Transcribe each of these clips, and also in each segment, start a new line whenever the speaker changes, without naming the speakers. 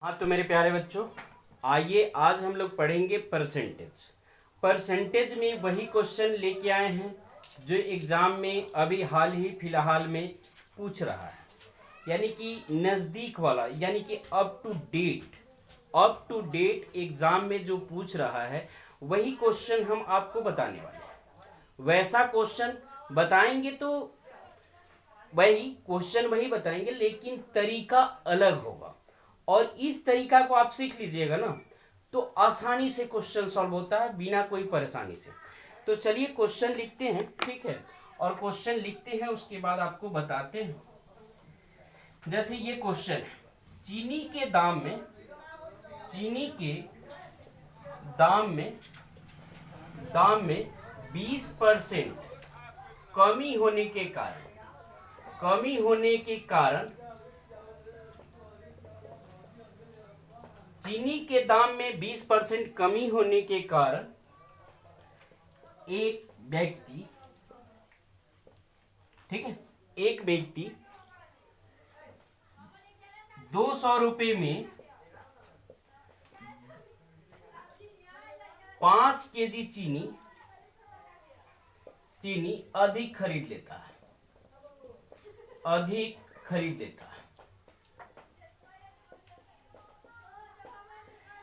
हाँ तो मेरे प्यारे बच्चों, आइए आज हम लोग पढ़ेंगे परसेंटेज। परसेंटेज में वही क्वेश्चन लेके आए हैं जो एग्ज़ाम में अभी हाल ही फिलहाल में पूछ रहा है, यानी कि नज़दीक वाला, यानी कि अप टू डेट एग्ज़ाम में जो पूछ रहा है वही क्वेश्चन हम आपको बताने वाले हैं। वैसा क्वेश्चन बताएंगे तो वही बताएंगे, लेकिन तरीका अलग होगा। और इस तरीका को आप सीख लीजिएगा ना तो आसानी से क्वेश्चन सॉल्व होता है बिना कोई परेशानी से। तो चलिए क्वेश्चन लिखते हैं, ठीक है। और क्वेश्चन लिखते हैं उसके बाद आपको बताते हैं। जैसे ये क्वेश्चन है, चीनी के दाम में 20% कमी होने के कारण चीनी के दाम में 20% कमी होने के कारण एक व्यक्ति 200 रुपये में 5 केजी चीनी अधिक खरीद लेता है।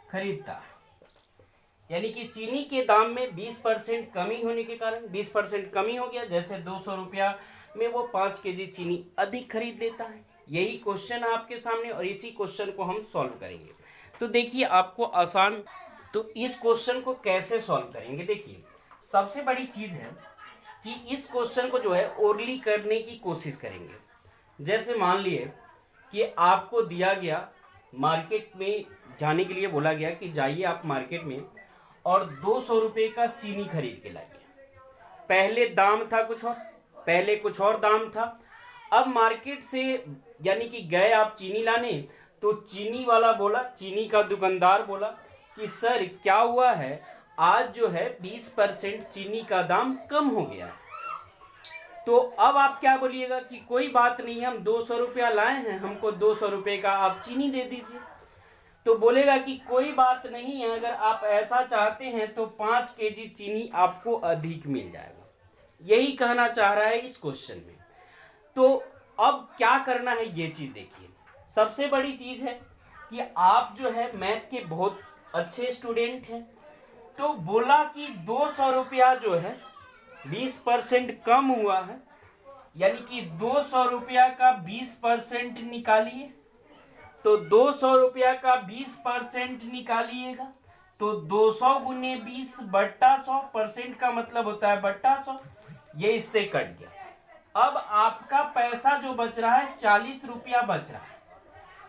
खरीदता, यानी कि चीनी के दाम में 20% कमी होने के कारण 20% कमी हो गया, जैसे 200 रुपया में वो 5 केजी चीनी अधिक खरीद लेता है। यही क्वेश्चन है आपके सामने और इसी क्वेश्चन को हम सॉल्व करेंगे। तो देखिए आपको आसान, तो इस क्वेश्चन को कैसे सॉल्व करेंगे, देखिए सबसे बड़ी चीज़ है कि इस क्वेश्चन को जो है ओरली करने की कोशिश करेंगे। जैसे मान लिए कि आपको दिया गया, मार्केट में जाने के लिए बोला गया कि जाइए आप मार्केट में और 200 रुपये का चीनी खरीद के लाइए। पहले कुछ और दाम था। अब मार्केट से यानी कि गए आप चीनी लाने, तो चीनी का दुकानदार बोला कि सर क्या हुआ है, आज जो है 20% चीनी का दाम कम हो गया है। तो अब आप क्या बोलिएगा कि कोई बात नहीं, हम 200 रुपया लाए हैं, हमको 200 रुपये का आप चीनी दे दीजिए। तो बोलेगा कि कोई बात नहीं है, अगर आप ऐसा चाहते हैं तो 5 केजी चीनी आपको अधिक मिल जाएगा। यही कहना चाह रहा है इस क्वेश्चन में। तो अब क्या करना है ये चीज़ देखिए। सबसे बड़ी चीज़ है कि आप जो है मैथ के बहुत अच्छे स्टूडेंट हैं, तो बोला कि 200 रुपया जो है 20% कम हुआ है, यानी कि 200 रुपया का 20% निकालिए। तो 200 रुपया का 20% निकालिएगा तो 200 गुने 20 बट्टा 100, परसेंट का मतलब होता है बट्टा 100, ये इससे कट गया। अब आपका पैसा जो बच रहा है 40 रुपया बच रहा है,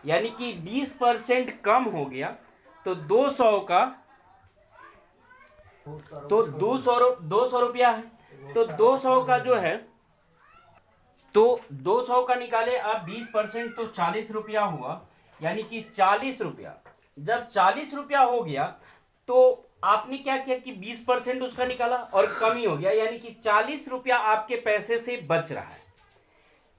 यानी कि 20% कम हो गया। तो 200 रुपया है, तो 200 का जो है, तो 200 का निकाले आप 20%, तो 40 रुपया हुआ, यानी कि 40 रुपया। जब 40 रुपया हो गया तो आपने क्या किया कि 20% उसका निकाला और कमी हो गया, यानी कि 40 रुपया आपके पैसे से बच रहा है।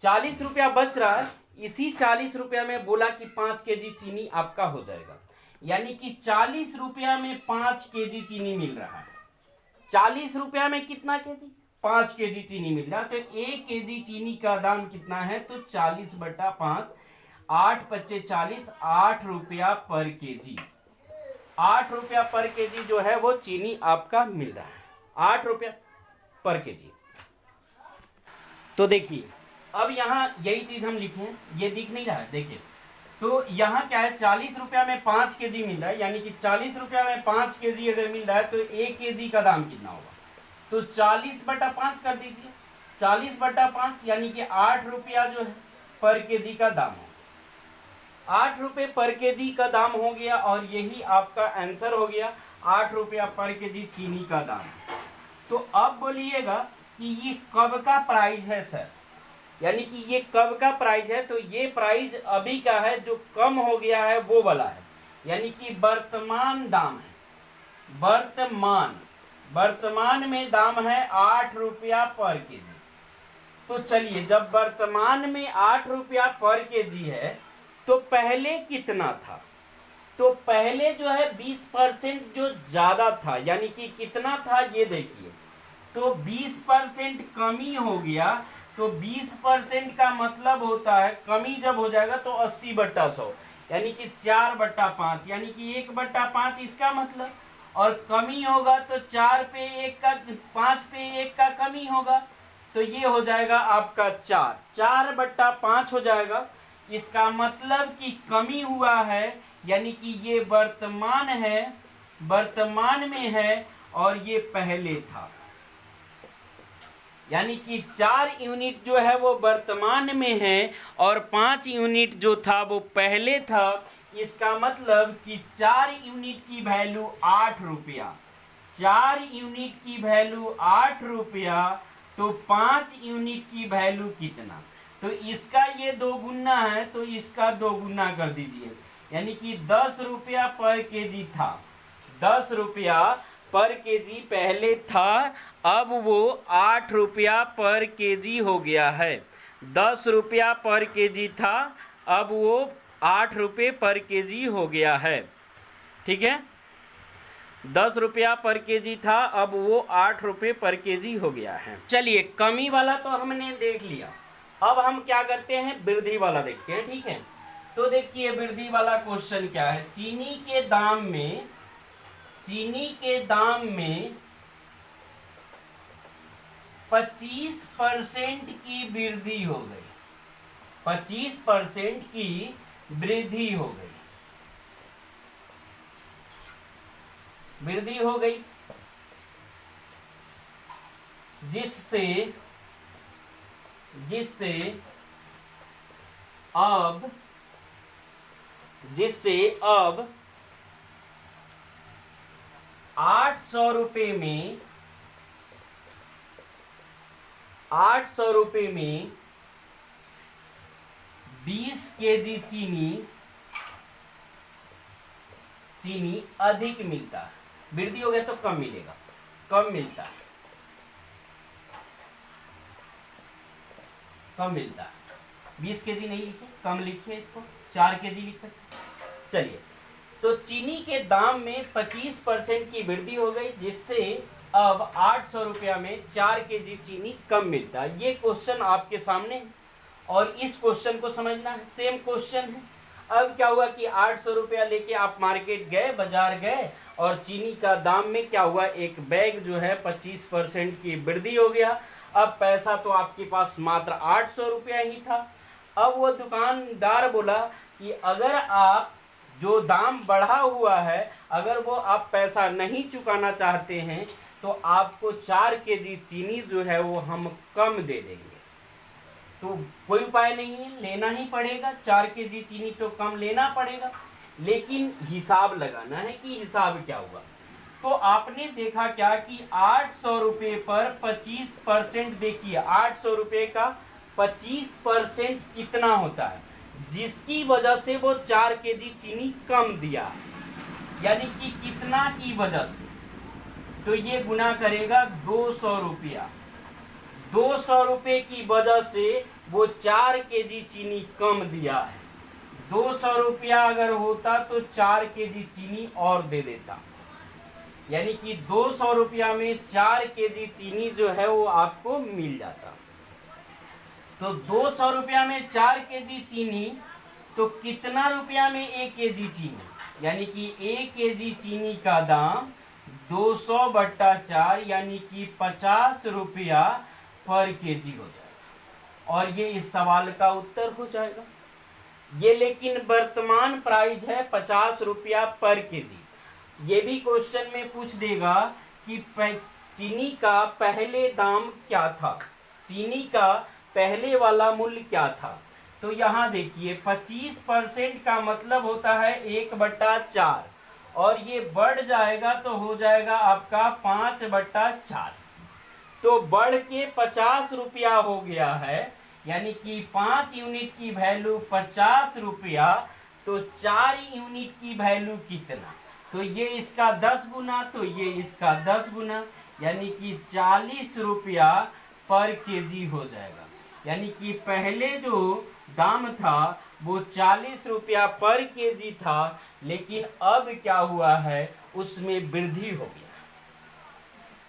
40 रुपया बच रहा है, इसी 40 रुपया में बोला कि 5 केजी चीनी आपका हो जाएगा, यानी कि 40 रुपया में 5 केजी चीनी मिल रहा है। 40 रुपया में कितना केजी? 5 केजी चीनी मिल रहा है। तो 1 केजी चीनी का दाम कितना है, तो 40/5, 8 पच्चे 40, 8 रुपया पर केजी। 8 रुपया पर केजी जो है वो चीनी आपका मिल रहा है, 8 रुपया पर केजी। तो देखिए अब यहाँ यही चीज हम लिखे हैं, ये दिख नहीं रहा है, देखिए। तो यहाँ क्या है, 40 रुपया में 5 केजी मिल रहा है, यानी कि 40 रुपया में 5 केजी अगर मिल रहा है तो 1 केजी का दाम कितना होगा, तो 40/5 कर दीजिए। 40/5 यानी कि 8 रुपया जो है पर केजी का दाम है। 8 रुपये पर केजी का दाम हो गया और यही आपका आंसर हो गया, 8 रुपया पर केजी चीनी का दाम। तो अब बोलिएगा कि ये कब का प्राइस है सर, यानी कि ये कब का प्राइस है, तो ये प्राइस अभी का है, जो कम हो गया है वो वाला है, यानी कि वर्तमान दाम है। वर्तमान में दाम है 8 रुपया पर केजी। तो चलिए, जब वर्तमान में 8 रुपया पर केजी है तो पहले कितना था, तो पहले जो है 20% जो ज्यादा था, यानी कि कितना था ये देखिए, तो 20% कमी हो गया। तो 20% का मतलब होता है, कमी जब हो जाएगा तो 80/100, यानी कि 4/5, यानी कि 1/5 इसका मतलब। और कमी होगा तो 4 पे 1 का, 5 पे 1 का कमी होगा, तो ये हो जाएगा आपका 4/5 हो जाएगा। इसका मतलब कि कमी हुआ है, यानी कि ये वर्तमान है, वर्तमान में है, और ये पहले था। यानी कि 4 यूनिट जो है वो वर्तमान में है और 5 यूनिट जो था वो पहले था। इसका मतलब कि 4 यूनिट की वैल्यू 8 रुपया, 4 यूनिट की वैल्यू 8 रुपया, तो 5 यूनिट की वैल्यू कितना? तो इसका ये 2 गुना है, तो इसका 2 गुना कर दीजिए, यानी कि 10 रुपया पर केजी था, 10 रुपया पर केजी पहले था, अब वो 8 रुपया पर केजी हो गया है। 10 रुपया पर केजी था, अब वो 8 रुपये पर केजी हो गया है। ठीक है, 10 रुपया पर केजी था, अब वो 8 रुपये पर केजी हो गया है। चलिए, कमी वाला तो हमने देख लिया, अब हम क्या करते हैं, वृद्धि वाला देखते हैं। ठीक है, तो देखिए वृद्धि वाला क्वेश्चन क्या है। चीनी के दाम में, चीनी के दाम में 25% की वृद्धि हो गई, 25% की वृद्धि हो गई, वृद्धि हो गई, जिससे जिससे अब 800 रुपये में, 800 रुपये में 20 केजी चीनी अधिक मिलता है। वृद्धि हो गया तो कम मिलेगा, कम मिलता है, कम मिलता है। 20 केजी नहीं लिखे, कम लिखिए, इसको 4 केजी लिख सकते। चलिए, तो चीनी के दाम में 25% की वृद्धि हो गई, जिससे अब 800 रुपया में 4 केजी चीनी कम मिलता है। ये क्वेश्चन आपके सामने है और इस क्वेश्चन को समझना है, सेम क्वेश्चन है। अब क्या हुआ कि 800 रुपया लेके आप मार्केट गए, बाजार गए, और चीनी का दाम में क्या हुआ, एक बैग जो है 25% की वृद्धि हो गया। अब पैसा तो आपके पास मात्र 800 रुपया ही था। अब वो दुकानदार बोला कि अगर आप जो दाम बढ़ा हुआ है, अगर वो आप पैसा नहीं चुकाना चाहते हैं, तो आपको 4 केजी चीनी जो है वो हम कम दे देंगे। तो कोई उपाय नहीं है, लेना ही पड़ेगा, 4 केजी चीनी तो कम लेना पड़ेगा। लेकिन हिसाब लगाना है कि हिसाब क्या हुआ। तो आपने देखा क्या कि 800 रुपये पर 25%, देखिए 800 रुपये का 25% कितना होता है, जिसकी वजह से वो 4 केजी चीनी कम दिया, यानी कि कितना की वजह से, तो ये गुना करेगा 200 रुपया, 200 रुपये की वजह से वो 4 केजी चीनी कम दिया है। 200 रुपया अगर होता तो 4 केजी चीनी और दे देता, यानी कि 200 रुपया में 4 केजी चीनी जो है वो आपको मिल जाता। तो 200 रुपया में 4 केजी चीनी, तो कितना रुपया में 1 केजी चीनी, यानी कि 1 केजी चीनी का दाम 200/4, यानी कि 50 रुपया पर केजी हो जाएगा, और ये इस सवाल का उत्तर हो जाएगा। ये लेकिन वर्तमान प्राइस है 50 रुपया पर केजी। ये भी क्वेश्चन में पूछ देगा कि चीनी का पहले दाम क्या था, चीनी का पहले वाला मूल्य क्या था। तो यहाँ देखिए 25% का मतलब होता है 1/4, और ये बढ़ जाएगा तो हो जाएगा आपका 5/4, तो बढ़ के 50 रुपया हो गया है, यानी कि 5 यूनिट की वैल्यू 50 रुपया, तो 4 यूनिट की वैल्यू कितना, तो ये इसका 10 गुना, तो ये इसका 10 गुना, यानी कि 40 रुपया पर केजी हो जाएगा। यानी कि पहले जो दाम था वो 40 रुपया पर केजी था, लेकिन अब क्या हुआ है, उसमें वृद्धि हो गया,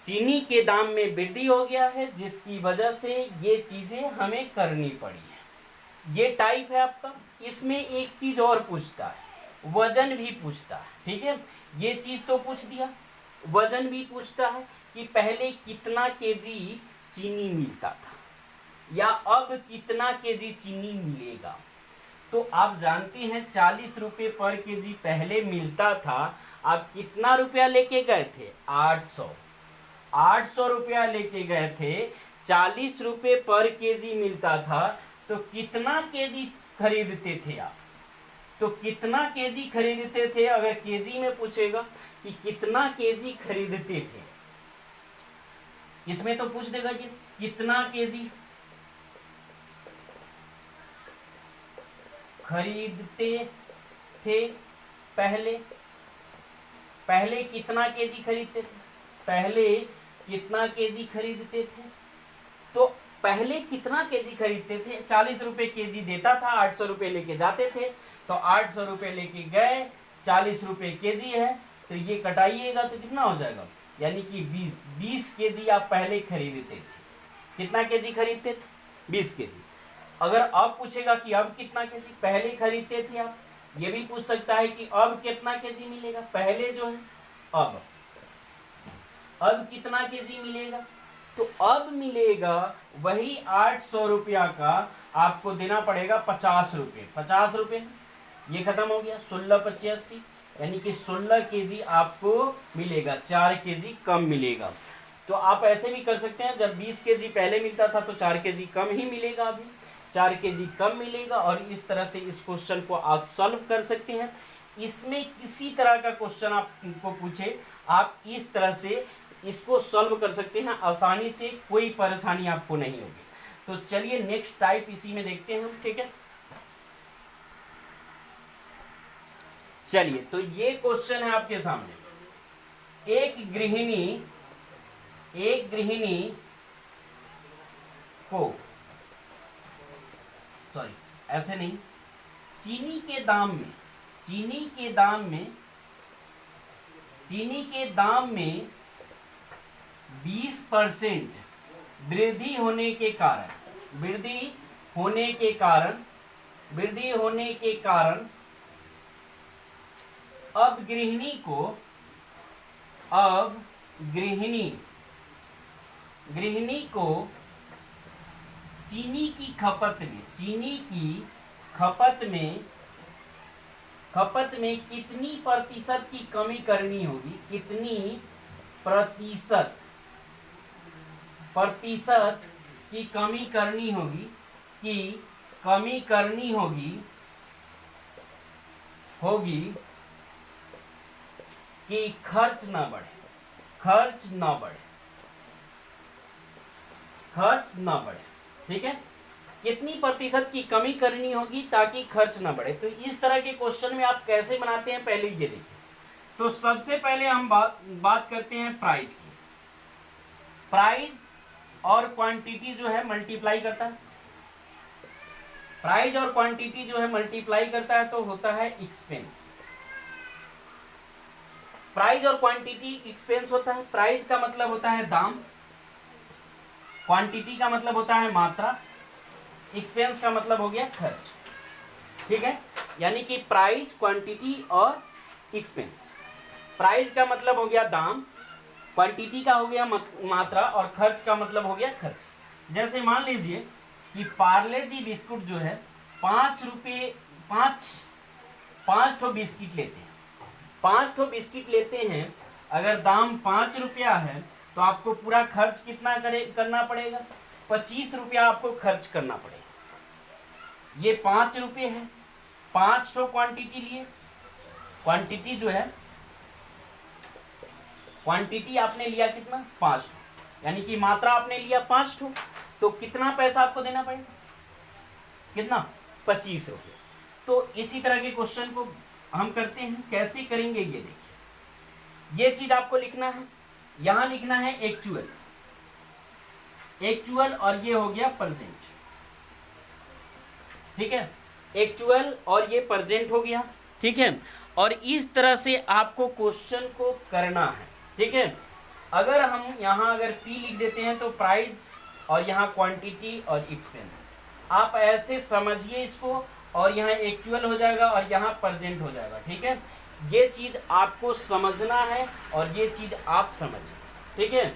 चीनी के दाम में वृद्धि हो गया है, जिसकी वजह से ये चीजें हमें करनी पड़ी है। ये टाइप है आपका। इसमें एक चीज और पूछता है, वजन भी पूछता है। ठीक है, ये चीज तो पूछ दिया, वजन भी पूछता है कि पहले कितना केजी चीनी मिलता था या अब कितना केजी चीनी मिलेगा। तो आप जानते हैं 40 रुपये पर केजी पहले मिलता था, आप कितना रुपया लेके गए थे, 800 रुपया लेके गए थे। 40 रुपये पर केजी मिलता था, तो कितना केजी खरीदते थे आप, तो कितना केजी खरीदते थे, अगर केजी में पूछेगा कि कितना केजी खरीदते थे, इसमें तो पूछ देगा कि कितना केजी खरीदते थे पहले, पहले कितना केजी खरीदते थे, पहले कितना केजी खरीदते थे। तो पहले कितना केजी खरीदते थे, 40 रुपए केजी देता था, 800 रुपए लेके जाते थे, तो 800 रुपए लेके गए, 40 रुपए केजी है, तो ये कटाइएगा तो कितना हो जाएगा, यानी कि 20 केजी आप पहले खरीदते थे। कितना केजी खरीदते थे, 20 केजी। अगर अब पूछेगा कि अब कितना केजी पहले खरीदते थे आप, ये भी पूछ सकता है कि अब कितना केजी मिलेगा, पहले जो है अब कितना केजी मिलेगा, तो अब मिलेगा वही 800 रुपया का, आपको देना पड़ेगा 50 रुपये, 50 रुपये ये खत्म हो गया, 16 यानी कि 16 केजी आपको मिलेगा, 4 केजी कम मिलेगा। तो आप ऐसे भी कर सकते हैं, जब 20 केजी पहले मिलता था तो 4 केजी कम ही मिलेगा, अभी 4 केजी कम मिलेगा, और इस तरह से इस क्वेश्चन को आप सॉल्व कर सकते हैं। इसमें किसी तरह का क्वेश्चन आपको पूछे, आप इस तरह से इसको सॉल्व कर सकते हैं आसानी से, कोई परेशानी आपको नहीं होगी। तो चलिए नेक्स्ट टाइप इसी में देखते हैं हम। ठीक है, चलिए, तो ये क्वेश्चन है आपके सामने। एक गृहिणी को, सॉरी ऐसे नहीं, चीनी के दाम में 20% वृद्धि होने के कारण अब गृहिणी को चीनी की खपत में कितनी प्रतिशत की कमी करनी होगी, कितनी प्रतिशत की कमी करनी होगी कि खर्च न बढ़े। ठीक है, कितनी प्रतिशत की कमी करनी होगी ताकि खर्च न बढ़े। तो इस तरह के क्वेश्चन में आप कैसे बनाते हैं, पहले ये देखिए। तो सबसे पहले हम बात करते हैं प्राइस की। प्राइस और क्वांटिटी जो है मल्टीप्लाई करता है, प्राइस और क्वांटिटी जो है मल्टीप्लाई करता है, तो होता है एक्सपेंस। प्राइस और क्वांटिटी एक्सपेंस होता है। प्राइस का मतलब होता है दाम, क्वांटिटी का मतलब होता है मात्रा, एक्सपेंस का मतलब हो गया खर्च। ठीक है, यानी कि प्राइस, क्वांटिटी और एक्सपेंस। प्राइस का मतलब हो गया दाम, क्वांटिटी का हो गया मात्रा, और खर्च का मतलब हो गया खर्च। जैसे मान लीजिए कि पार्ले जी बिस्कुट जो है 5 रुपये, 5 ठो बिस्किट लेते हैं, 5 ठो बिस्किट लेते हैं, अगर दाम 5 रुपया है तो आपको पूरा खर्च कितना करना पड़ेगा, 25 रुपया आपको खर्च करना पड़ेगा। ये 5 रुपये है, 5 ठो क्वांटिटी लिए, क्वांटिटी जो है, क्वांटिटी आपने लिया कितना, 5 ठो, यानी कि मात्रा आपने लिया 5 ठो, तो कितना पैसा आपको देना पड़ेगा, कितना, 25 रुपये। तो इसी तरह के क्वेश्चन को हम करते हैं, कैसे करेंगे ये देखिए। ये चीज आपको लिखना है, यहां लिखना है एक्चुअल, और ये हो गया परसेंट। ठीक है, एक्चुअल और ये प्रेजेंट हो गया, ठीक है। और इस तरह से आपको क्वेश्चन को करना है, ठीक है। अगर हम यहाँ अगर पी लिख देते हैं तो प्राइस, और यहाँ क्वांटिटी और एक्सपेंस, आप ऐसे समझिए इसको, और यहाँ एक्चुअल हो जाएगा और यहाँ प्रेजेंट हो जाएगा, ठीक है। ये चीज़ आपको समझना है और ये चीज़ आप समझिए, ठीक है।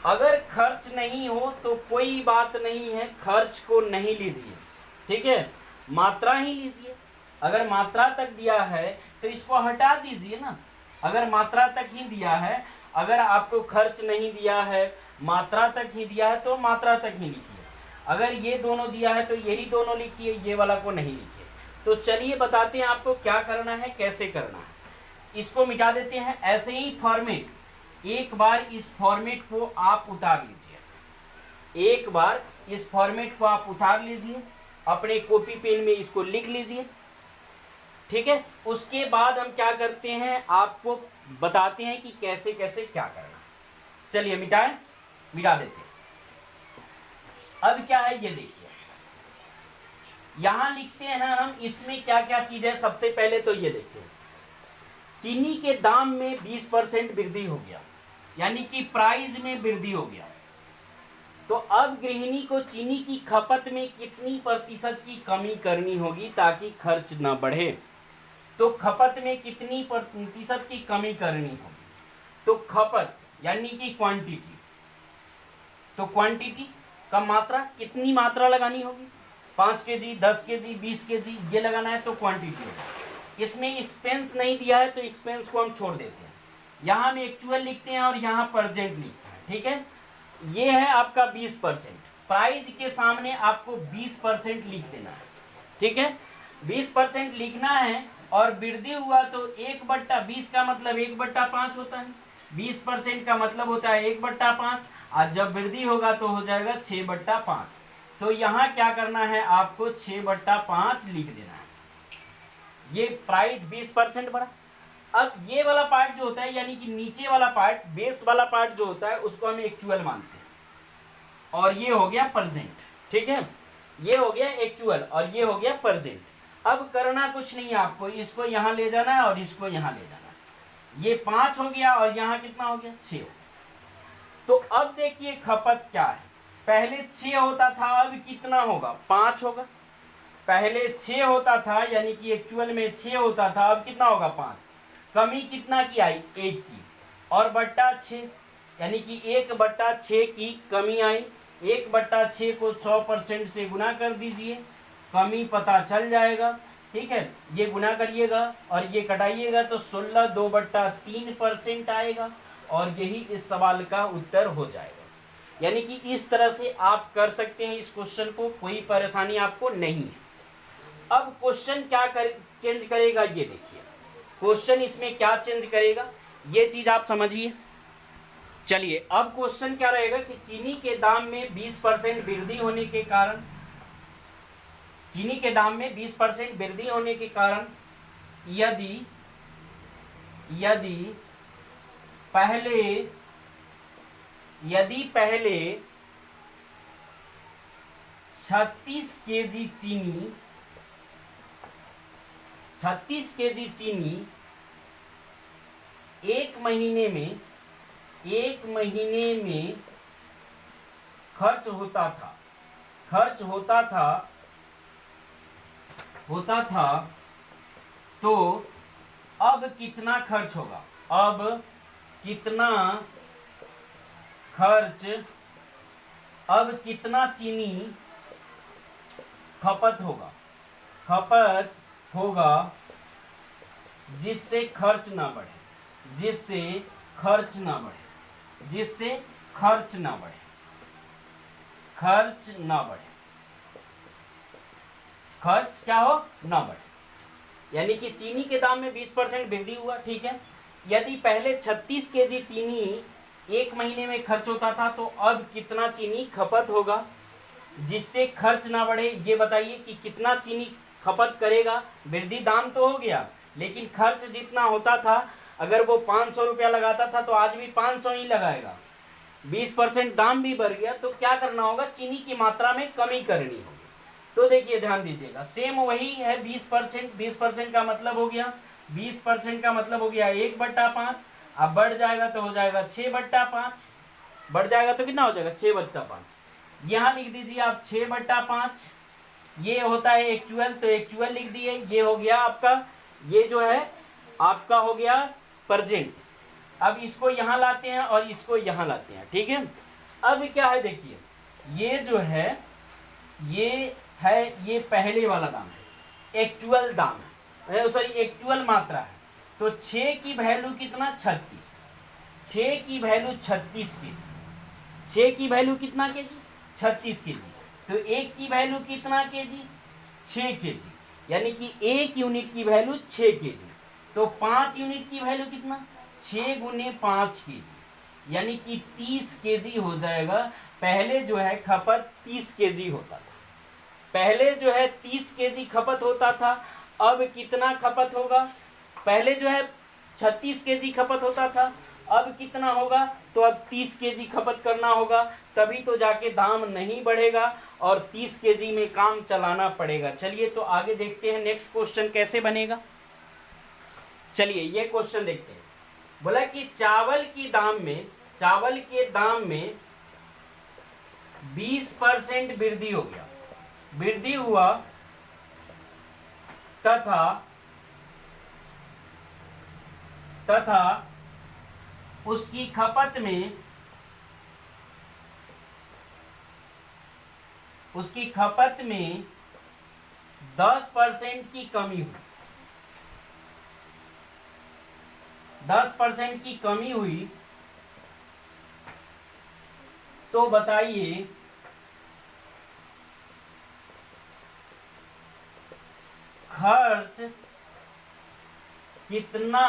अगर खर्च नहीं हो तो कोई बात नहीं है, खर्च को नहीं लीजिए, ठीक है, मात्रा ही लीजिए। अगर मात्रा तक दिया है तो इसको हटा दीजिए ना। अगर मात्रा तक ही दिया है, अगर आपको खर्च नहीं दिया है, मात्रा तक ही दिया है तो मात्रा तक ही लिखिए। अगर ये दोनों दिया है तो यही दोनों लिखिए, ये वाला को नहीं लिखिए। तो चलिए बताते हैं आपको क्या करना है, कैसे करना है। इसको मिटा देते हैं। ऐसे ही फॉर्मेट, एक बार इस फॉर्मेट को आप उतार लीजिए, एक बार इस फॉर्मेट को आप उतार लीजिए, अपने कॉपी पेन में इसको लिख लीजिए, ठीक है। उसके बाद हम क्या करते हैं, आपको बताते हैं कि कैसे कैसे क्या करना। चलिए मिटा देते हैं। अब क्या है ये देखिए, यहां लिखते हैं हम, इसमें क्या क्या चीज है। सबसे पहले तो ये देखिए, चीनी के दाम में 20% वृद्धि हो गया, यानी कि प्राइस में वृद्धि हो गया। तो अब गृहिणी को चीनी की खपत में कितनी प्रतिशत की कमी करनी होगी ताकि खर्च न बढ़े। तो खपत में कितनी प्रतिशत की कमी करनी होगी, तो खपत यानी कि क्वांटिटी, तो क्वांटिटी का मात्रा, कितनी मात्रा लगानी होगी, 5 केजी, 10 केजी, 20 केजी, ये लगाना है तो क्वांटिटी होगी। इसमें एक्सपेंस नहीं दिया है तो एक्सपेंस को हम छोड़ देते हैं, यहाँ हम एक्चुअल लिखते हैं और यहाँ प्रेजेंट लिखते हैं, ठीक है। ये है आपका 20%, प्राइस के सामने आपको 20% लिख देना है, ठीक है। 20% लिखना है, और वृद्धि हुआ तो 1/20 का मतलब 1/5 होता है, 20% का मतलब होता है 1/5, और जब वृद्धि होगा तो हो जाएगा 6/5। तो यहाँ क्या करना है, आपको 6/5 लिख देना है। ये प्राइस 20% बढ़ा। अब ये वाला पार्ट जो होता है, यानी कि नीचे वाला पार्ट, बेस वाला पार्ट जो होता है, उसको हम एक्चुअल मानते हैं, और ये हो गया प्रेजेंट, ठीक है। ये हो गया एक्चुअल और ये हो गया प्रेजेंट। अब करना कुछ नहीं है आपको, इसको यहाँ ले जाना है और इसको यहाँ ले जाना है। ये 5 हो गया और यहाँ कितना हो गया, 6। तो अब देखिए खपत क्या है, पहले 6 होता था, अब कितना होगा, 5 होगा। पहले 6 होता था, यानी कि एक्चुअल में 6 होता था, अब कितना होगा, 5। कमी कितना की आई, 1 की, और बट्टा 6, यानी कि 1/6 की कमी आई। 1/6 को 100% से गुना कर दीजिए, कमी पता चल जाएगा, ठीक है। ये गुना करिएगा और ये कटाइएगा तो 16 2/3% आएगा, और यही इस सवाल का उत्तर हो जाएगा। यानी कि इस तरह से आप कर सकते हैं इस क्वेश्चन को, कोई परेशानी आपको नहीं है। अब क्वेश्चन क्या चेंज करेगा, ये देखिए क्वेश्चन इसमें क्या चेंज करेगा, ये चीज आप समझिए। चलिए अब क्वेश्चन क्या रहेगा कि चीनी के दाम में 20% वृद्धि होने के कारण, चीनी के दाम में 20% वृद्धि होने के कारण यदि पहले 36 केजी चीनी एक महीने में खर्च होता था, तो अब कितना खर्च होगा, अब कितना चीनी खपत होगा जिससे खर्च ना बढ़े, खर्च क्या हो ना बढ़े। यानी कि चीनी के दाम में 20% वृद्धि हुआ, ठीक है। यदि पहले 36 केजी चीनी एक महीने में खर्च होता था, तो अब कितना चीनी खपत होगा जिससे खर्च ना बढ़े। ये बताइए कि कितना चीनी खपत करेगा। वृद्धि दाम तो हो गया, लेकिन खर्च जितना होता था, अगर वो 500 रुपया लगाता था तो आज भी 500 ही लगाएगा। 20% दाम भी बढ़ गया, तो क्या करना होगा, चीनी की मात्रा में कमी करनी होगी। तो देखिए ध्यान दीजिएगा, सेम वही है 20%। 20% का मतलब हो गया 20% का मतलब हो गया 1/5। अब बढ़ जाएगा तो हो जाएगा 6/5। बढ़ जाएगा तो कितना हो जाएगा 6/5। यहाँ लिख दीजिए आप 6/5। ये होता है एक्चुअल, तो एक्चुअल लिख दिए। ये हो गया आपका, ये जो है आपका हो गया परजेंट। अब इसको यहां लाते हैं और इसको यहां लाते हैं, ठीक है। अब क्या है देखिए, ये जो है ये है, ये पहले वाला दाम है, एक्चुअल दाम है, सॉरी एक्चुअल मात्रा है। तो 6 की वैल्यू कितना 36, 6 की वैल्यू 36 के जी। 6 की वैल्यू कितना के जी 36 के जी। तो 1 की वैल्यू कितना के जी 6 के जी, यानी कि 1 यूनिट की वैल्यू 6 के जी। तो 5 यूनिट की वैल्यू कितना 6 गुने 5 के जी, यानी कि 30 के जी हो जाएगा। पहले जो है खपत 30 के जी होता था, पहले जो है 30 के जी खपत होता था। अब कितना खपत होगा, पहले जो है 36 के जी खपत होता था, अब कितना होगा, तो अब 30 के जी खपत करना होगा, तभी तो जाके दाम नहीं बढ़ेगा और 30 के जी में काम चलाना पड़ेगा। चलिए तो आगे देखते हैं नेक्स्ट क्वेश्चन कैसे बनेगा। चलिए ये क्वेश्चन देखते हैं। बोला कि चावल के दाम में 20% वृद्धि हो गया, वृद्धि हुआ तथा उसकी खपत में 10% की कमी हुई, 10% की कमी हुई। तो बताइए खर्च कितना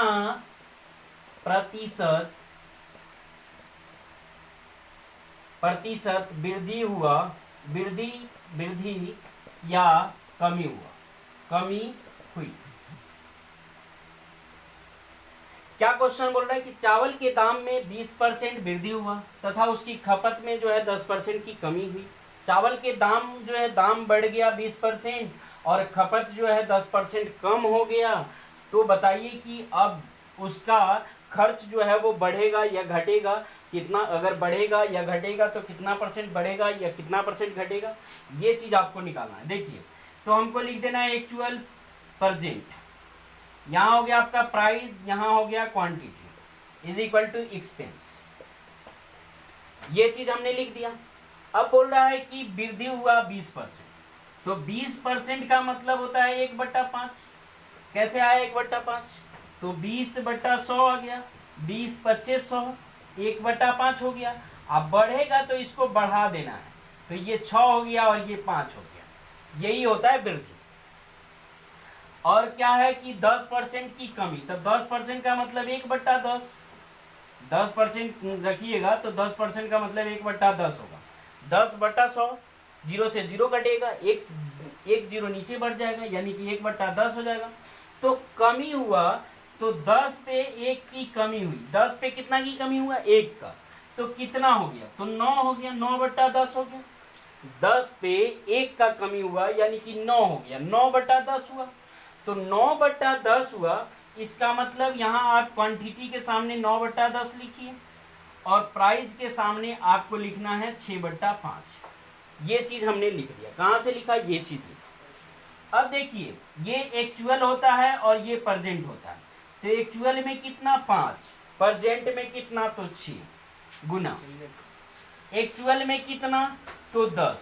प्रतिशत वृद्धि हुआ, वृद्धि या कमी हुई। क्या क्वेश्चन बोल रहा है कि चावल के दाम में 20% वृद्धि हुआ तथा उसकी खपत में जो है 10% की कमी हुई। चावल के दाम जो है दाम बढ़ गया 20% और खपत जो है 10% कम हो गया। तो बताइए कि अब उसका खर्च जो है वो बढ़ेगा या घटेगा, कितना, अगर बढ़ेगा या घटेगा तो कितना परसेंट बढ़ेगा या कितना परसेंट घटेगा, ये चीज आपको निकालना है। देखिए तो हमको लिख देना है एक्चुअल परजेंट, यहाँ हो गया आपका प्राइस, यहाँ हो गया quantity is equal to expense. ये चीज हमने लिख दिया। अब बोल रहा है कि वृद्धि हुआ 20%, तो 20% का मतलब होता है 1/5। कैसे आया 1/5, तो 20/100 आ गया, 20 25 100, 1/5 हो गया। अब बढ़ेगा तो इसको बढ़ा देना है, तो ये 6 हो गया और ये 5 हो गया, यही होता है वृद्धि। और क्या है कि 10% की कमी, तो 10% का मतलब 1/10, 10% रखिएगा तो 10% का मतलब 1/10 होगा। 10/100, 0 से 0 कटेगा, एक जीरो नीचे बढ़ जाएगा, यानी कि 1/10 हो जाएगा। तो कमी हुआ, तो 10 पे 1 की कमी हुई, 10 पे कितना की कमी हुआ 1 का, तो कितना हो गया, तो 9 हो गया, 9/10 हो गया। 10 पे 1 का कमी हुआ यानी कि 9 हो गया, 9/10 हुआ। तो 9/10 हुआ, इसका मतलब यहाँ आप क्वांटिटी के सामने 9/10 लिखिए और प्राइस के सामने आपको लिखना है 6/5। ये चीज हमने लिख दिया। कहाँ से लिखा, ये चीज लिखा। अब देखिए ये एक्चुअल होता है और ये परजेंट होता है। तो एक्चुअल में कितना 5, परजेंट में कितना तो 6 गुना, एक्चुअल में कितना तो 10,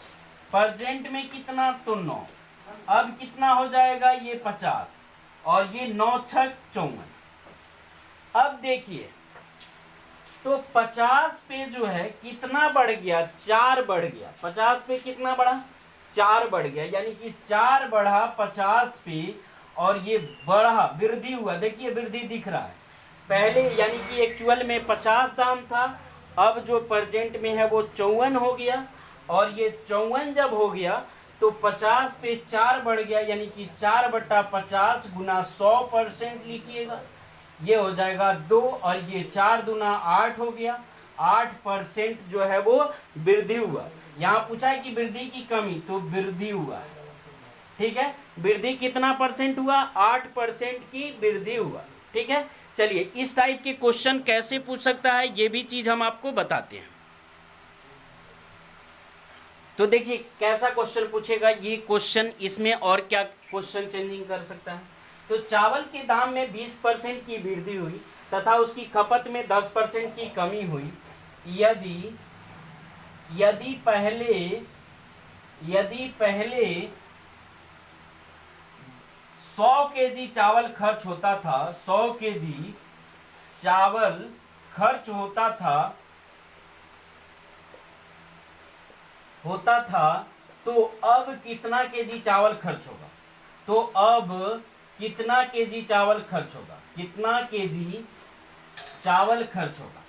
परजेंट में कितना तो 9। अब कितना हो जाएगा ये 50 और ये 9 6 54। अब देखिए तो 50 पे जो है कितना बढ़ गया, 4 बढ़ गया। 50 पे कितना बढ़ा, 4 बढ़ गया, यानी कि 4 बढ़ा 50 पे और ये बढ़ा, वृद्धि हुआ। देखिए वृद्धि दिख रहा है, पहले यानी कि एक्चुअल में 50 दाम था, अब जो प्रेजेंट में है वो 54 हो गया। और ये 54 जब हो गया तो 50 पे 4 बढ़ गया, यानी कि 4/50 गुना 100% लिखिएगा, ये हो जाएगा 2 और ये 4 दूना 8 हो गया। 8% जो है वो वृद्धि हुआ। यहाँ पूछा है कि वृद्धि की कमी, तो वृद्धि हुआ है। ठीक है, वृद्धि कितना परसेंट हुआ, 8% की वृद्धि हुआ। ठीक है, चलिए इस टाइप के क्वेश्चन कैसे पूछ सकता है ये भी चीज हम आपको बताते हैं। तो देखिए कैसा क्वेश्चन पूछेगा ये क्वेश्चन, इसमें और क्या क्वेश्चन चेंजिंग कर सकता है। तो चावल के दाम में 20% की वृद्धि हुई तथा उसकी खपत में 10% की कमी हुई। यदि पहले 100 केजी चावल खर्च होता था, 100 केजी चावल खर्च होता था तो अब कितना केजी चावल खर्च होगा, तो अब कितना केजी चावल खर्च होगा, कितना केजी चावल खर्च होगा,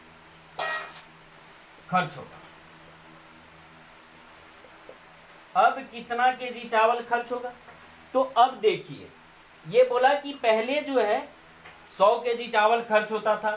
अब कितना केजी चावल खर्च होगा। तो अब देखिए ये बोला कि पहले जो है 100 केजी चावल खर्च होता था,